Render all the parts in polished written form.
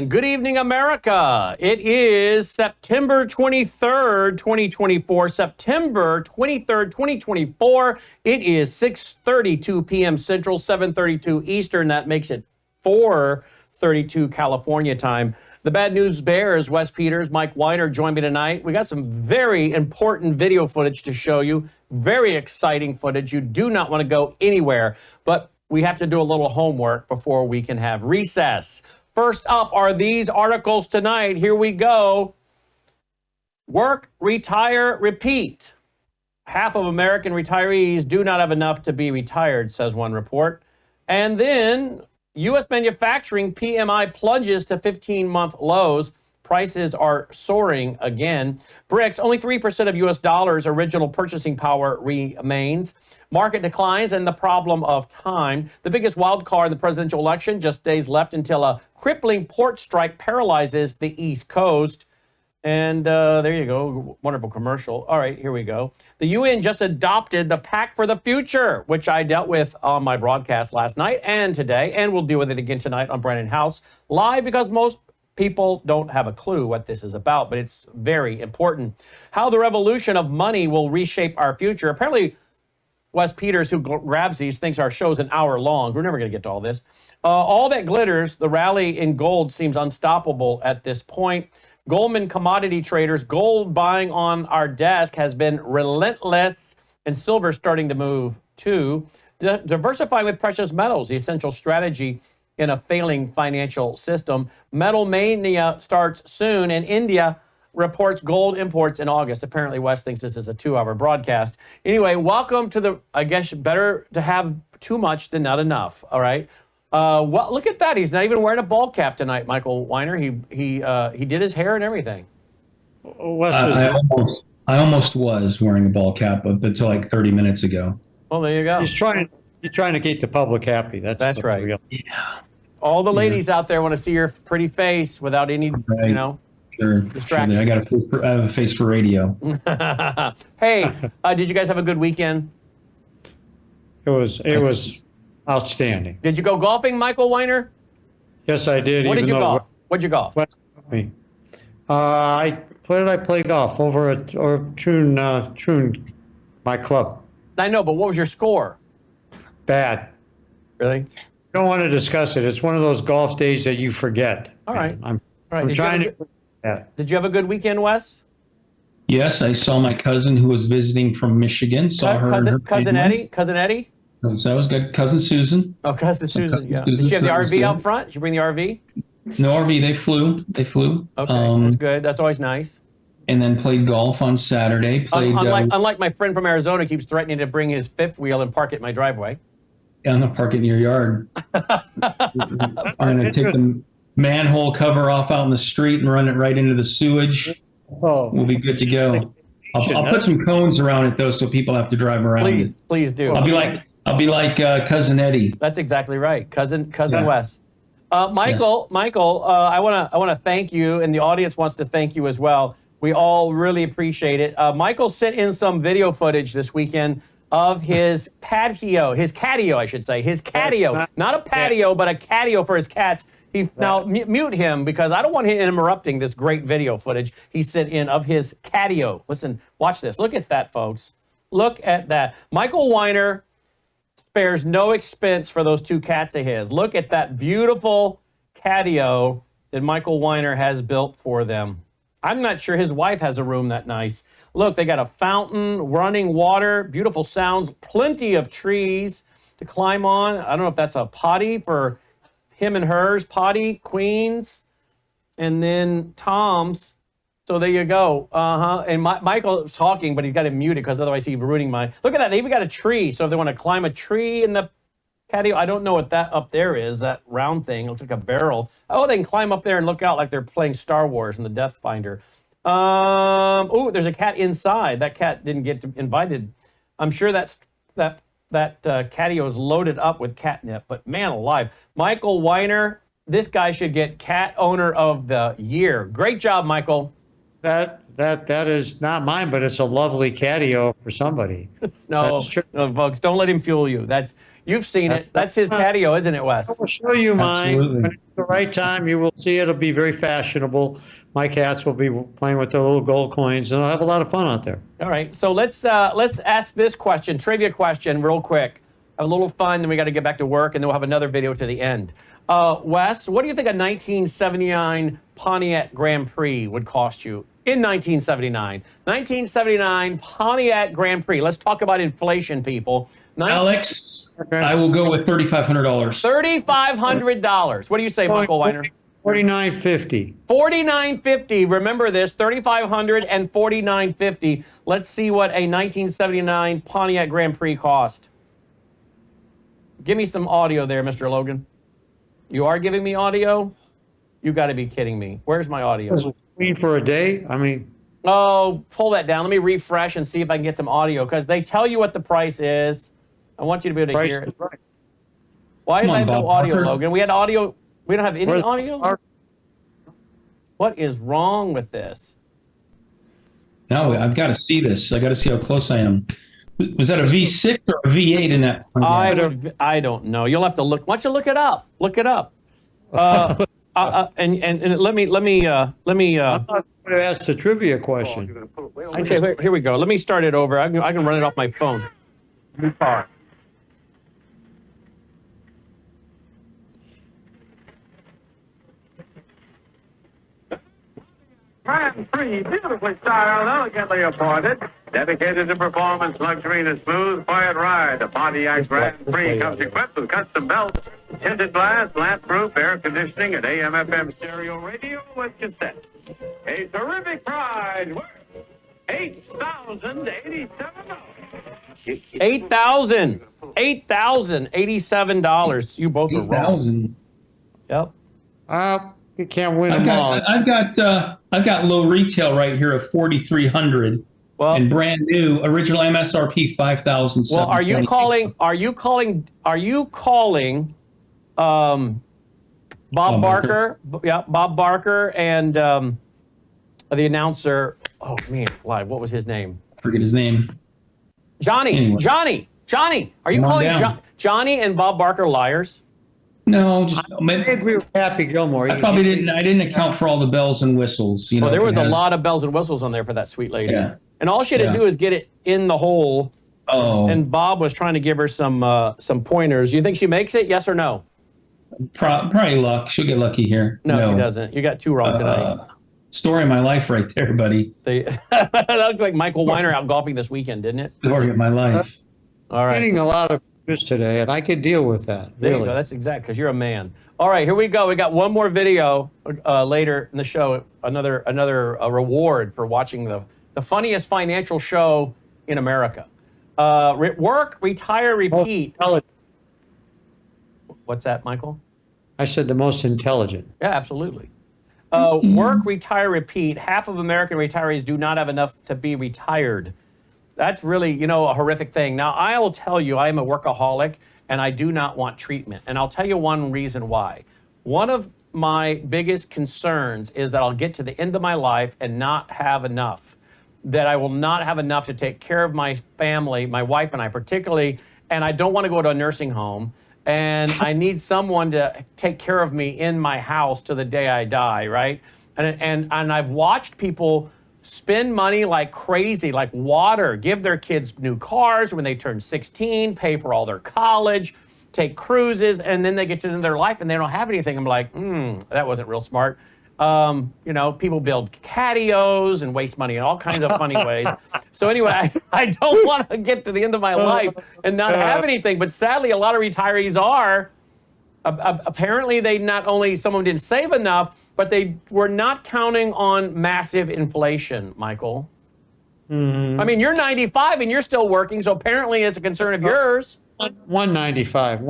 And good evening, America. It is September 23rd, 2024. September 23rd, 2024. It is 6:32 p.m. Central, 7:32 Eastern. That makes it 4:32 California time. The Bad News Bears, Wes Peters, Mike Weiner join me tonight. We got some very important video footage to show you. Very exciting footage. You do not want to go anywhere, but we have to do a little homework before we can have recess. First up are these articles tonight. Here we go. Work, retire, repeat. Half of American retirees do not have enough to be retired, says one report. And then U.S. manufacturing PMI plunges to 15-month lows. Prices are soaring again. BRICS, only 3% of U.S. dollars original purchasing power remains. Market declines and the problem of time. The biggest wild card in the presidential election, just days left until a crippling port strike paralyzes the East Coast. And there you go. Wonderful commercial. All right, here we go. The UN just adopted the Pact for the Future, which I dealt with on my broadcast last night and today, and we'll deal with it again tonight on Brandon House Live, because most people don't have a clue what this is about, but it's very important. How the revolution of money will reshape our future. Apparently, Wes Peters, who grabs these, thinks our show's an hour long. We're never going to get to all this. All that glitters, the rally in gold seems unstoppable at this point. Goldman commodity traders, gold buying on our desk has been relentless, and silver starting to move too. Diversifying with precious metals, the essential strategy in a failing financial system. Metal mania starts soon, and India reports gold imports in August. Apparently, Wes thinks this is a 2-hour broadcast. Anyway, welcome to the, I guess, better to have too much than not enough, all right? Well, look at that. He's not even wearing a ball cap tonight, Michael Weiner. He did his hair and everything. I almost was wearing a ball cap up until like 30 minutes ago. Well, there you go. He's trying to keep the public happy. That's right. Yeah. All the ladies out there want to see your pretty face without any, distraction. I have a face for radio. Hey, did you guys have a good weekend? It was outstanding. Did you go golfing, Michael Weiner? Yes, I did. What'd you golf? What'd you golf? What did I play golf over at Troon, my club? I know, but what was your score? Bad. Really? Don't want to discuss it. It's one of those golf days that you forget. All right. I'm Did trying to. Yeah. Did you have a good weekend, Wes? Yes, I saw my cousin who was visiting from Michigan. Cousin Eddie? Cousin Eddie? So that was good. Cousin Susan. Oh, cousin Susan, yeah. Did she have the RV out front? Did you bring the RV? No RV, they flew. Okay, that's good. That's always nice. And then played golf on Saturday. Unlike my friend from Arizona, who keeps threatening to bring his fifth wheel and park it in my driveway. I'm going to park it in your yard. I'm going to take the manhole cover off out in the street and run it right into the sewage. We'll be good to go. I'll put some cones around it, though, so people have to drive around it. Please do. I'll be like Cousin Eddie. That's exactly right. Cousin Wes. Michael, I want to thank you, and the audience wants to thank you as well. We all really appreciate it. Michael sent in some video footage this weekend of his catio, I should say. His catio. Not a patio, but a catio for his cats. Now, mute him, because I don't want him interrupting this great video footage he sent in of his catio. Listen, watch this. Look at that, folks. Look at that. Michael Weiner spares no expense for those two cats of his. Look at that beautiful catio that Michael Weiner has built for them. I'm not sure his wife has a room that nice. Look, they got a fountain, running water, beautiful sounds, plenty of trees to climb on. I don't know if that's a potty for him and hers, potty, Queens, and then Tom's. So there you go. And Michael's talking, but he's got it muted because otherwise he'd be ruining my. Look at that. They even got a tree. So if they want to climb a tree in the patio, I don't know what that up there is, that round thing. It looks like a barrel. Oh, they can climb up there and look out like they're playing Star Wars in the Death Finder. Oh, there's a cat inside. That cat didn't get invited. I'm sure that catio is loaded up with catnip, but man alive. Michael Weiner, this guy should get Cat Owner of the Year. Great job, Michael. That is not mine, but it's a lovely catio for somebody. No, That's true. no, folks, don't let him fool you. You've seen it. That's his catio, isn't it, Wes? I will show you mine. Absolutely. When it's the right time, you will see it'll be very fashionable. My cats will be playing with their little gold coins, and I'll have a lot of fun out there. All right, so let's ask this question, trivia question, real quick. Have a little fun, then we got to get back to work, and then we'll have another video to the end. Wes, what do you think a 1979 Pontiac Grand Prix would cost you in 1979? 1979 Pontiac Grand Prix. Let's talk about inflation, people. Alex, I will go with $3,500. $3,500. What do you say, Michael Weiner? $49.50. $49.50. Remember this: $3,500 and $49.50. Let's see what a 1979 Pontiac Grand Prix cost. Give me some audio there, Mr. Logan. You are giving me audio? You got to be kidding me. Where's my audio? Queen for a day? I mean, Oh, pull that down. Let me refresh and see if I can get some audio, because they tell you what the price is. I want you to be able to price hear is it. right. Why do Come I on, have no Bob audio, Barker. Logan? We had audio. We don't have any Where's audio? What is wrong with this? No, I've got to see this. I got to see how close I am. Was that a V6 or a V8 in that? I don't know. You'll have to look. Why don't you look it up? Look it up. And let me. I'm not going to ask the trivia question. Okay, here we go. Let me start it over. I can run it off my phone. Grand Prix, beautifully styled, elegantly appointed, dedicated to performance, luxury, and a smooth, quiet ride. The Pontiac Grand Prix comes equipped with custom belts, tinted glass, lamp-proof, air conditioning, and AM/FM stereo radio with cassette. A terrific ride worth $8,087. $8,087. You both are wrong. 8,000. Yep. You can't win them all. I've got low retail right here of 4,300, Well, and brand new original MSRP 5,000. well, are you calling Bob Barker? Yeah, Bob Barker and the announcer. Oh man, live. What was his name? I forget his name. Johnny. Anyway. Johnny. Are you Come on calling down. Johnny and Bob Barker liars? No, just I agree with Happy Gilmore. I probably didn't. I didn't account for all the bells and whistles. You know, Well, there if was it a has- lot of bells and whistles on there for that sweet lady. Yeah. And all she had to Yeah. do is get it in the hole. Oh, And Bob was trying to give her some pointers. You think she makes it? Yes or no? probably luck. She'll get lucky here. No, she doesn't. You got two wrong tonight. Story of my life, right there, buddy. That looked like Michael Weiner out golfing this weekend, didn't it? Story of my life. All right. Getting a lot of news today, and I could deal with that. There you Really. go. That's exact, because you're a man. All right, here we go. We got one more video later in the show. Another reward for watching the funniest financial show in America. Work, retire, repeat. What's that, Michael? I said the most intelligent. Yeah, absolutely. Work, retire, repeat. Half of American retirees do not have enough to be retired. That's really, a horrific thing. Now, I will tell you, I am a workaholic, and I do not want treatment. And I'll tell you one reason why. One of my biggest concerns is that I'll get to the end of my life and not have enough. That I will not have enough to take care of my family, my wife and I particularly, and I don't want to go to a nursing home. And I need someone to take care of me in my house to the day I die, right? And I've watched people spend money like crazy, like water, give their kids new cars when they turn 16, pay for all their college, take cruises, and then they get to the end of their life and they don't have anything. I'm like, that wasn't real smart. People build catios and waste money in all kinds of funny ways. So anyway, I don't want to get to the end of my life and not have anything. But sadly, a lot of retirees are. Apparently, they not only, some of them didn't save enough, but they were not counting on massive inflation, Michael. I mean, you're 95 and you're still working, so apparently it's a concern of yours. 195.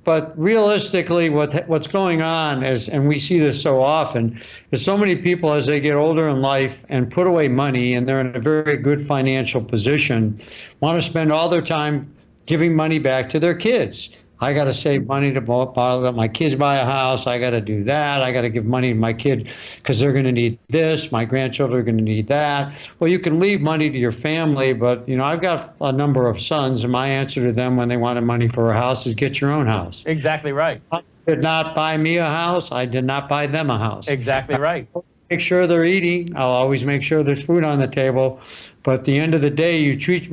But realistically, what's going on is, and we see this so often, is so many people as they get older in life and put away money, and they're in a very good financial position, want to spend all their time giving money back to their kids. I got to save money to let my kids buy a house. I got to do that. I got to give money to my kid because they're going to need this. My grandchildren are going to need that. Well, you can leave money to your family, but I've got a number of sons, and my answer to them when they wanted money for a house is get your own house. Exactly right. I did not buy me a house. I did not buy them a house. Exactly right. Make sure they're eating. I'll always make sure there's food on the table. But at the end of the day, you teach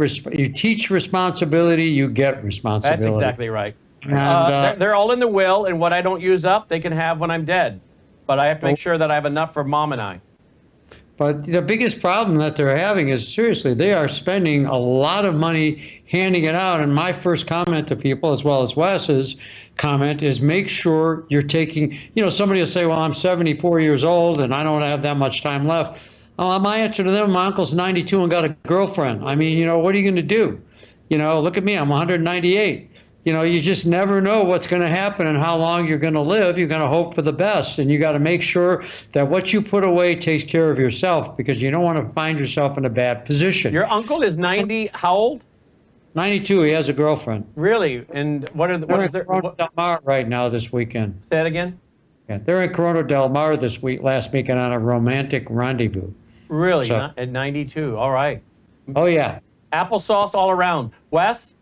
responsibility, you get responsibility. That's exactly right. And, they're all in the will, and what I don't use up, they can have when I'm dead. But I have to make sure that I have enough for Mom and I. But the biggest problem that they're having is, seriously, they are spending a lot of money handing it out. And my first comment to people, as well as Wes's comment, is make sure you're taking, somebody will say, well, I'm 74 years old and I don't have that much time left. My answer to them, my uncle's 92 and got a girlfriend. I mean, what are you going to do? Look at me, I'm 198. You just never know what's going to happen and how long you're going to live. You're going to hope for the best. And you got to make sure that what you put away takes care of yourself, because you don't want to find yourself in a bad position. Your uncle is 90, how old? 92, he has a girlfriend. Really? And what is They're in Corona Del Mar right now this weekend. Say that again? Yeah, they're in Corona Del Mar last weekend on a romantic rendezvous. Really? So, At 92. All right. oh, yeah. Applesauce all around. Wes?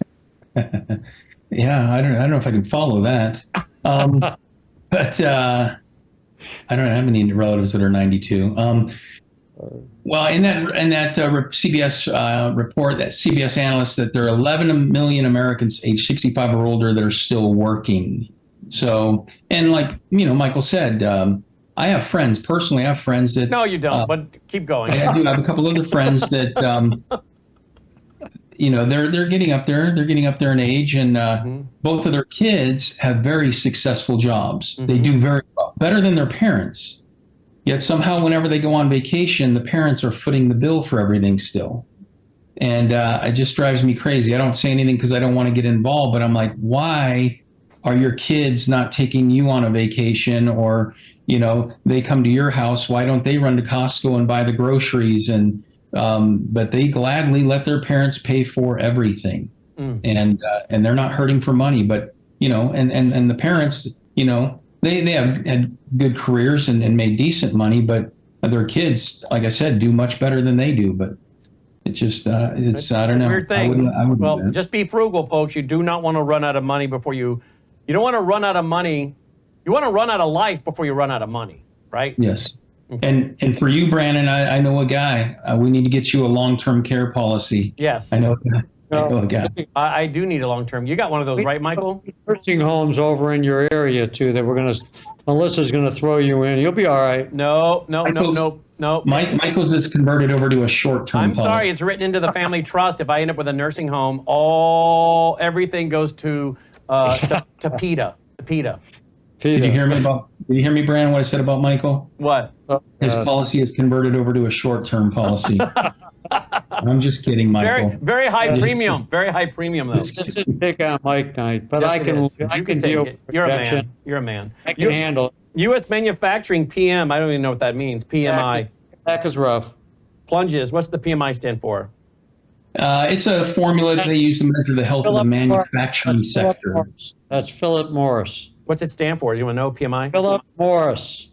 Yeah, I don't know if I can follow that. But I don't have any relatives that are 92. Well, in that CBS report, that CBS analyst, that there are 11 million Americans age 65 or older that are still working. So, and like Michael said, I have friends personally. I have friends that. No, you don't. But keep going. I do have a couple other friends that. They're getting up there. They're getting up there in age, and both of their kids have very successful jobs. They do very well, better than their parents. Yet somehow, whenever they go on vacation, the parents are footing the bill for everything still, and it just drives me crazy. I don't say anything because I don't want to get involved, but I'm like, why are your kids not taking you on a vacation, or they come to your house? Why don't they run to Costco and buy the groceries? And but they gladly let their parents pay for everything, and they're not hurting for money. But and the parents, they have had good careers and made decent money, but their kids, like I said, do much better than they do. But it's just it's I don't know. Weird thing. I wouldn't Well, do that. just be frugal, folks. You do not want to run out of money before you don't want to run out of money. You want to run out of life before you run out of money, right? Yes. And for you, Brandon, I know a guy. We need to get you a long-term care policy. Yes. I know a guy. I do need a long-term. You got one of those, right, Michael? Nursing homes over in your area, too, that Melissa's going to throw you in. You'll be all right. No. Michael's is converted over to a short-term I'm policy. sorry, it's written into the family trust. If I end up with a nursing home, everything goes to PETA. Did you hear me, Brandon, what I said about Michael? What? His policy is converted over to a short-term policy. I'm just kidding, Michael. Very high premium. Very high premium, though. This isn't pick on Mike tonight, but Yes, I it can is. I You can take deal it. with You're a rejection. man. You're a man. I can handle it. U.S. manufacturing PM. I don't even know what that means. PMI. Back is rough. Plunges. What's the PMI stand for? It's a formula that they use to measure the health of the manufacturing sector. That's Philip Morris. What's it stand for? Do you want to know PMI? Philip Morris.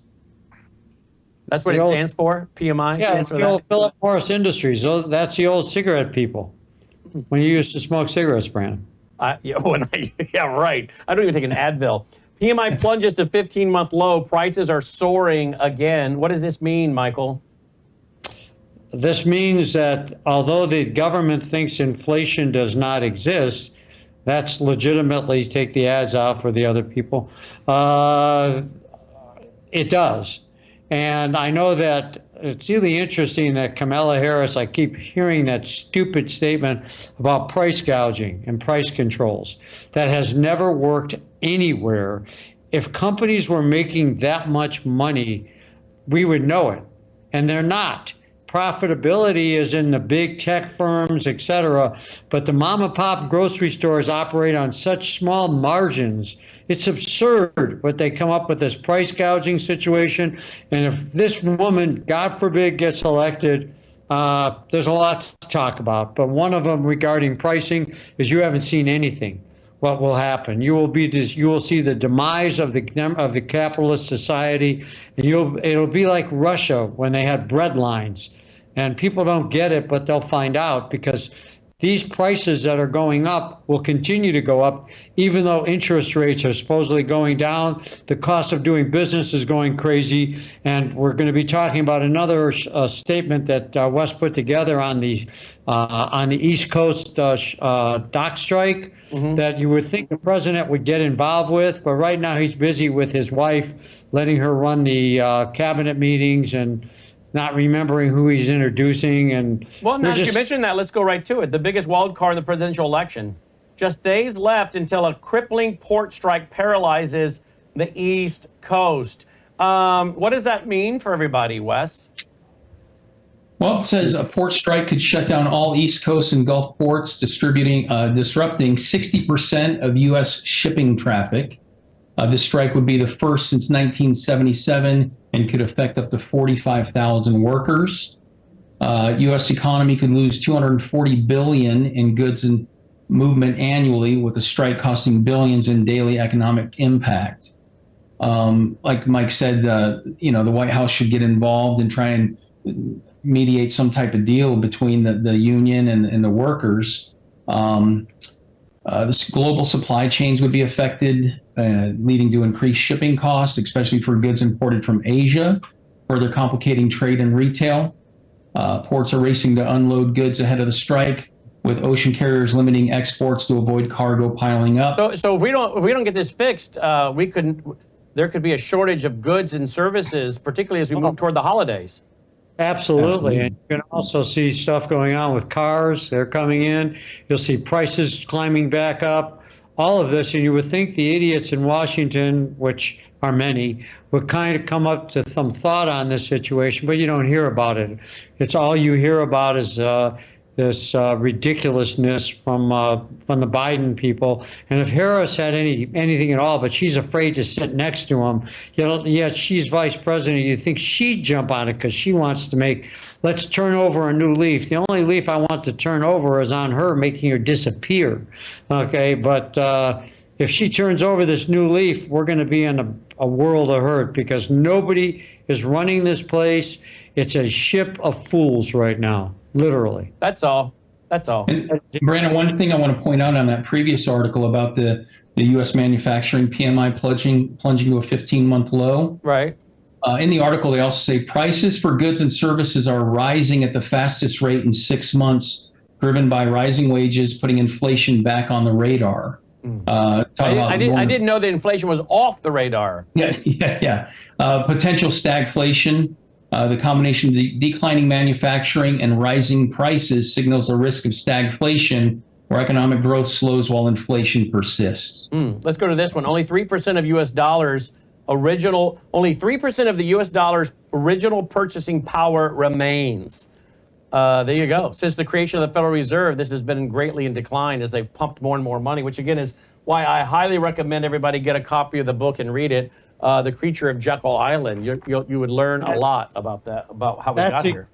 That's what it stands for? PMI Yeah, stands it's for the old that? Philip Morris Industries. That's the old cigarette people. When you used to smoke cigarettes, Brandon. Yeah, right. I don't even take an Advil. PMI plunges to 15-month low. Prices are soaring again. What does this mean, Michael? This means that although the government thinks inflation does not exist, that's legitimately, take the ads out for the other people. It does. And I know that it's really interesting that Kamala Harris, I keep hearing that stupid statement about price gouging and price controls. That has never worked anywhere. If companies were making that much money, we would know it. And they're not. Profitability is in the big tech firms, et cetera, but the mom and pop grocery stores operate on such small margins. It's absurd what they come up with, this price gouging situation. And if this woman, God forbid, gets elected, there's a lot to talk about. But one of them regarding pricing is you haven't seen anything. what will happen. You will see the demise of the capitalist society, and it'll be like Russia when they had bread lines, and people don't get it, but they'll find out, because these prices that are going up will continue to go up, even though interest rates are supposedly going down. The cost of doing business is going crazy, and we're going to be talking about another statement that Wes put together on the East Coast dock strike that you would think the president would get involved with, but right now he's busy with his wife, letting her run the cabinet meetings and not remembering who he's introducing. And well, now that you mentioned that, let's go right to it. The biggest wild card in the presidential election. Just days left until a crippling port strike paralyzes the East Coast. What does that mean for everybody, Wes? Well, it says a port strike could shut down all East Coast and Gulf ports, disrupting 60% of U.S. shipping traffic. This strike would be the first since 1977 and could affect up to 45,000 workers. U.S. economy could lose $240 billion in goods and movement annually, with the strike costing billions in daily economic impact. Like Mike said, the White House should get involved and try and mediate some type of deal between the union and the workers. The global supply chains would be affected, leading to increased shipping costs, especially for goods imported from Asia, further complicating trade and retail. Ports are racing to unload goods ahead of the strike, with ocean carriers limiting exports to avoid cargo piling up. So if we don't get this fixed, there could be a shortage of goods and services, particularly as we move toward the holidays. Absolutely. And you can also see stuff going on with cars. They're coming in. You'll see prices climbing back up. All of this, and you would think the idiots in Washington, which are many, would kind of come up to some thought on this situation, but you don't hear about it. It's all you hear about is this ridiculousness from the Biden people. And if Harris had anything at all, but she's afraid to sit next to him, yet she's vice president, you think she'd jump on it because she wants to let's turn over a new leaf. The only leaf I want to turn over is on her, making her disappear. Okay, but if she turns over this new leaf, we're going to be in a world of hurt, because nobody is running this place. It's a ship of fools right now. Literally. That's all. And Brandon, one thing I want to point out on that previous article about the U.S. manufacturing PMI plunging to a 15-month low. Right. In the article, they also say prices for goods and services are rising at the fastest rate in 6 months, driven by rising wages, putting inflation back on the radar. I didn't know that inflation was off the radar. Yeah. Potential stagflation. The combination of the declining manufacturing and rising prices signals a risk of stagflation, where economic growth slows while inflation persists. Let's go to this one. Only 3% of the U.S. dollar's original purchasing power remains. There you go. Since the creation of the Federal Reserve, this has been greatly in decline as they've pumped more and more money, which again is why I highly recommend everybody get a copy of the book and read it. The Creature of Jekyll Island. You would learn a lot about that, about how we got here.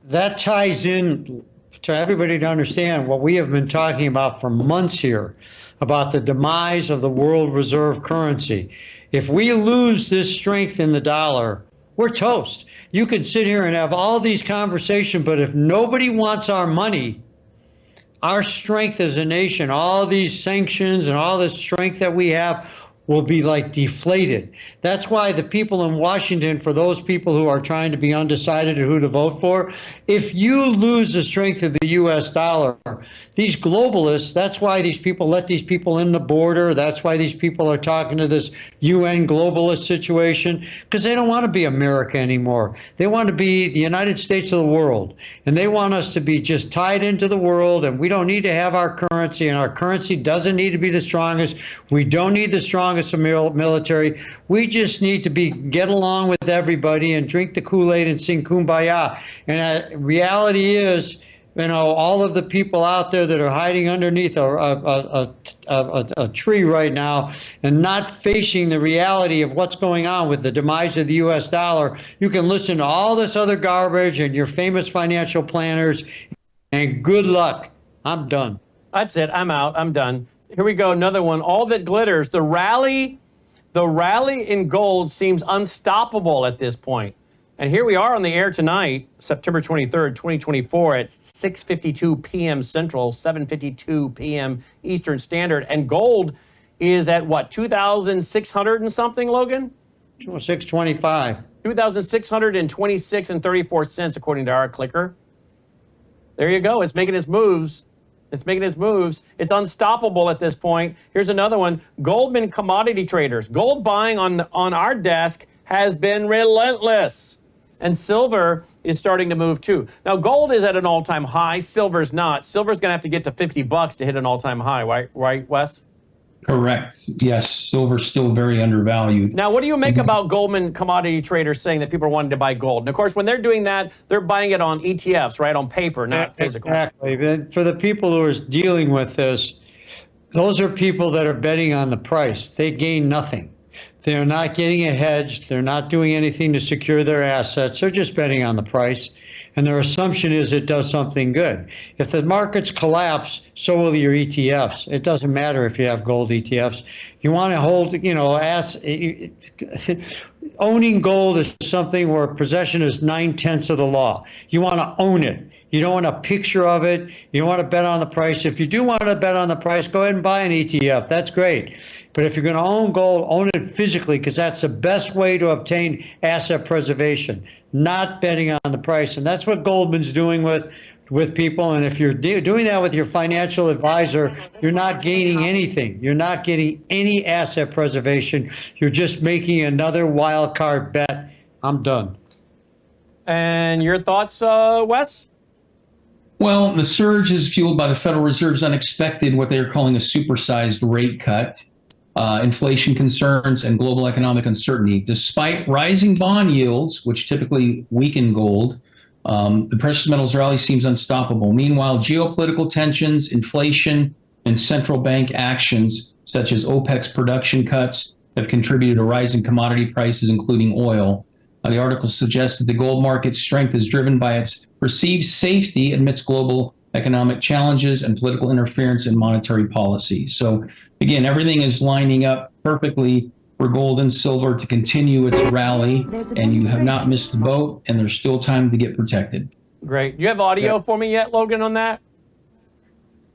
That ties in to everybody to understand what we have been talking about for months here, about the demise of the world reserve currency. If we lose this strength in the dollar, we're toast. You can sit here and have all these conversations, but if nobody wants our money, our strength as a nation, all these sanctions and all this strength that we have, will be like deflated. That's why the people in Washington, for those people who are trying to be undecided who to vote for, if you lose the strength of the U.S. dollar, these globalists, that's why these people let these people in the border. That's why these people are talking to this UN globalist situation, because they don't want to be America anymore. They want to be the United States of the world. And they want us to be just tied into the world, and we don't need to have our currency, and our currency doesn't need to be the strongest. We don't need the strongest military. We just need to get along with everybody and drink the Kool-Aid and sing Kumbaya. And reality is, all of the people out there that are hiding underneath a tree right now and not facing the reality of what's going on with the demise of the U.S. dollar, you can listen to all this other garbage and your famous financial planners, and good luck. I'm done. That's it. I'm out. I'm done. Here we go. Another one. All that glitters. The rally in gold seems unstoppable at this point. And here we are on the air tonight, September 23rd, 2024 at 6:52 p.m. Central, 7:52 p.m. Eastern Standard. And gold is at what, 2,600 and something, Logan? 625. 2,626 and 34 cents, according to our clicker. There you go. It's making its moves. It's unstoppable at this point. Here's another one. Goldman commodity traders. Gold buying on our desk has been relentless. And silver is starting to move too. Now, gold is at an all-time high. Silver's not. Silver's going to have to get to $50 to hit an all-time high, right, Wes? Correct. Yes, silver's still very undervalued. Now, what do you make about Goldman commodity traders saying that people are wanting to buy gold? And of course, when they're doing that, they're buying it on ETFs, right? On paper, not physical. Exactly. For the people who are dealing with this, those are people that are betting on the price. They gain nothing. They're not getting a hedge. They're not doing anything to secure their assets. They're just betting on the price. And their assumption is it does something good. If the markets collapse, so will your ETFs. It doesn't matter if you have gold ETFs. You want to hold, owning gold is something where possession is 9/10 of the law. You want to own it. You don't want a picture of it. You don't want to bet on the price. If you do want to bet on the price, go ahead and buy an ETF. That's great. But if you're going to own gold, own it physically, because that's the best way to obtain asset preservation, not betting on the price. And that's what Goldman's doing with people. And if you're doing that with your financial advisor, you're not gaining anything. You're not getting any asset preservation. You're just making another wild card bet. I'm done. And your thoughts, Wes? Well, the surge is fueled by the Federal Reserve's unexpected, what they are calling a supersized rate cut, inflation concerns, and global economic uncertainty. Despite rising bond yields, which typically weaken gold, the precious metals rally seems unstoppable. Meanwhile, geopolitical tensions, inflation, and central bank actions, such as OPEC's production cuts, have contributed to rising commodity prices, including oil. The article suggests that the gold market's strength is driven by its perceived safety amidst global economic challenges and political interference in monetary policy. So again, everything is lining up perfectly for gold and silver to continue its rally, and you have not missed the boat, and there's still time to get protected. Great. Do you have audio for me yet, Logan, on that?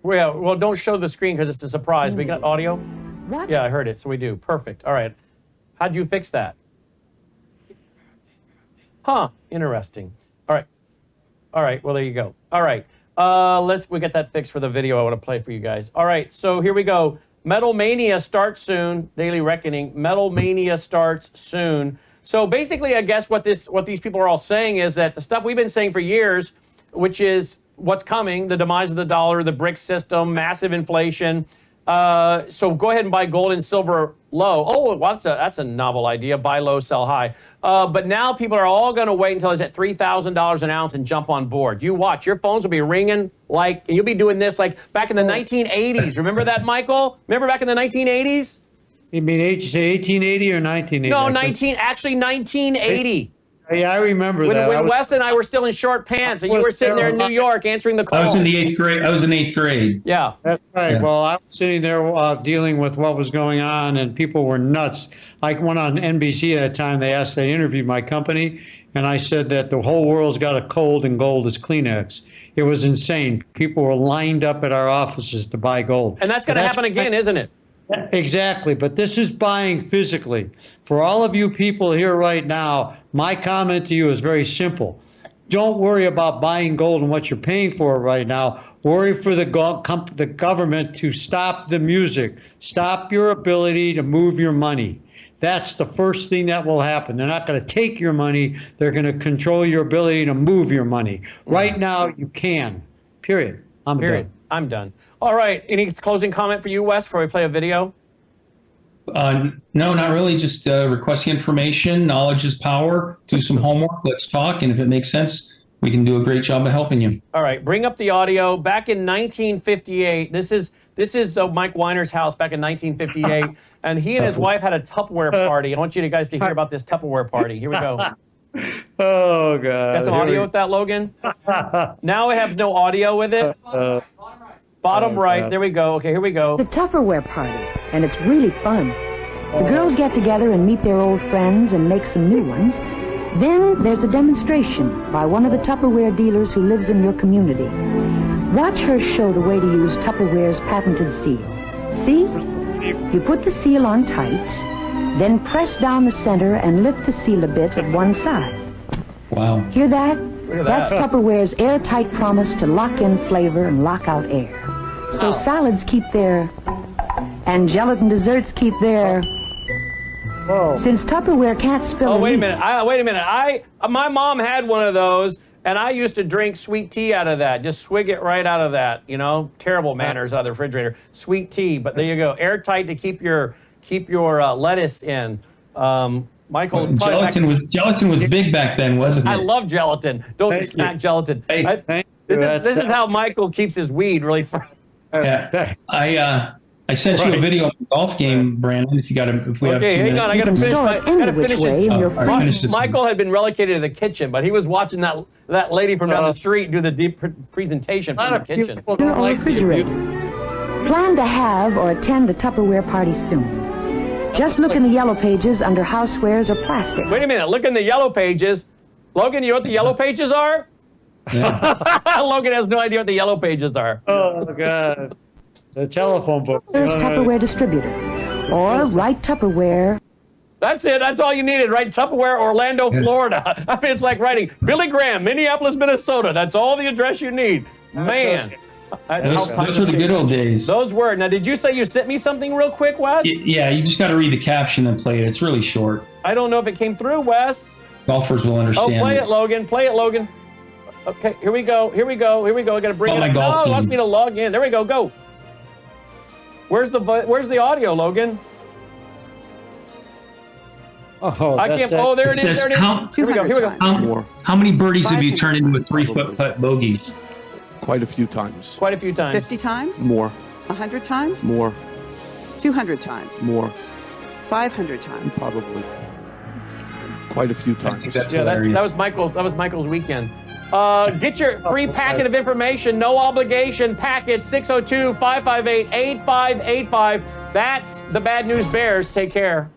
Well, don't show the screen because it's a surprise. We got audio? What? Yeah, I heard it, so we do. Perfect. All right. How'd you fix that? Huh, interesting. All right, well, there you go. All right, we get that fixed for the video I want to play for you guys. All right, so here we go. Metal Mania starts soon, Daily Reckoning. Metal Mania starts soon. So basically, I guess what these people are all saying is that the stuff we've been saying for years, which is what's coming, the demise of the dollar, the BRICS system, massive inflation. So go ahead and buy gold and silver low. Oh, well, that's a novel idea. Buy low, sell high. But now people are all going to wait until it's at $3,000 an ounce and jump on board. You watch. Your phones will be ringing and you'll be doing this like back in the 1980s. Remember that, Michael? Remember back in the 1980s? You mean 1880 or 1980? No, 1980. Yeah, I remember that. When Wes and I were still in short pants and you were sitting there in New York answering the call. I was in the 8th grade. I was in 8th grade. Yeah. That's right. Yeah. Well, I was sitting there dealing with what was going on, and people were nuts. I went on NBC at a time. They interviewed my company, and I said that the whole world's got a cold and gold is Kleenex. It was insane. People were lined up at our offices to buy gold. And that's going to happen again, isn't it? Exactly, but this is buying physically. For all of you people here right now, my comment to you is very simple. Don't worry about buying gold and what you're paying for it right now. Worry for the government to stop the music, stop your ability to move your money. That's the first thing that will happen. They're not going to take your money. They're going to control your ability to move your money. Right now, you can. Period. I'm done. I'm done. All right. Any closing comment for you, Wes, before we play a video? No, not really. Just requesting information. Knowledge is power. Do some homework. Let's talk. And if it makes sense, we can do a great job of helping you. All right. Bring up the audio. Back in 1958, this is Mike Weiner's house back in 1958. And he and his wife had a Tupperware party. I want you guys to hear about this Tupperware party. Here we go. Oh, God. Got some audio with that, Logan? Now I have no audio with it. Bottom right. There we go. Okay, here we go. The Tupperware party, and it's really fun. The girls get together and meet their old friends and make some new ones. Then there's a demonstration by one of the Tupperware dealers who lives in your community. Watch her show the way to use Tupperware's patented seal. See? You put the seal on tight, then press down the center and lift the seal a bit at one side. Wow. Hear that? Look at That's that. Tupperware's airtight promise to lock in flavor and lock out air. So salads keep their, and gelatin desserts keep their. Whoa. Since Tupperware can't spill. Oh, a wait a leaf- minute. Wait a minute. My mom had one of those, and I used to drink sweet tea out of that. Just swig it right out of that. You know, terrible manners out of the refrigerator. Sweet tea, but there you go. Airtight to keep your lettuce in. Michael, Gelatin was big back then, wasn't it? I love gelatin. Don't Thank snack you. gelatin. Hey, Thank you. This is how Michael keeps his weed really fresh. Yeah. I sent you a video of the golf game, Brandon. If we have 2 Okay, hang minutes. on. I gotta You can finish store my. it any Gotta which finish way this. in your All right, finish this Michael had been relegated to the kitchen, but he was watching that lady from down the street do the deep presentation from the kitchen. People Or don't like refrigerator. Plan to have or attend the Tupperware party soon. Just look in the yellow pages under housewares or plastic. Wait a minute. Look in the yellow pages. Logan, you know what the yellow pages are? Yeah. Logan has no idea what the yellow pages are. Oh, God. The telephone book. There's Tupperware distributor. Or write Tupperware. That's it. That's all you needed, right? Tupperware, Orlando, Florida. I mean, it's like writing Billy Graham, Minneapolis, Minnesota. That's all the address you need. Man. Those were the good old days. Those were. Now, did you say you sent me something real quick, Wes? Yeah, you just got to read the caption and play it. It's really short. I don't know if it came through, Wes. Golfers will Oh, understand. play it, Logan. Play it, Logan. Okay, here we go. Here we go. I got to bring Oh, it my up. golf No, it wants team. me to log in. There we go. Go. Where's the audio, Logan? Oh, I that's can't. Oh, there it is. says There it is. how- Here we go. Here we go. How many birdies have you turned into a 3-foot putt bogeys? Quite a few times. Quite a few times. 50 times? More. 100 times? More. 200 times? More. 500 times? Probably. Quite a few I think times. that's Yeah, hilarious. that was Michael's weekend. Get your free packet of information, no obligation packet, 602-558-8585. That's the Bad News Bears. Take care.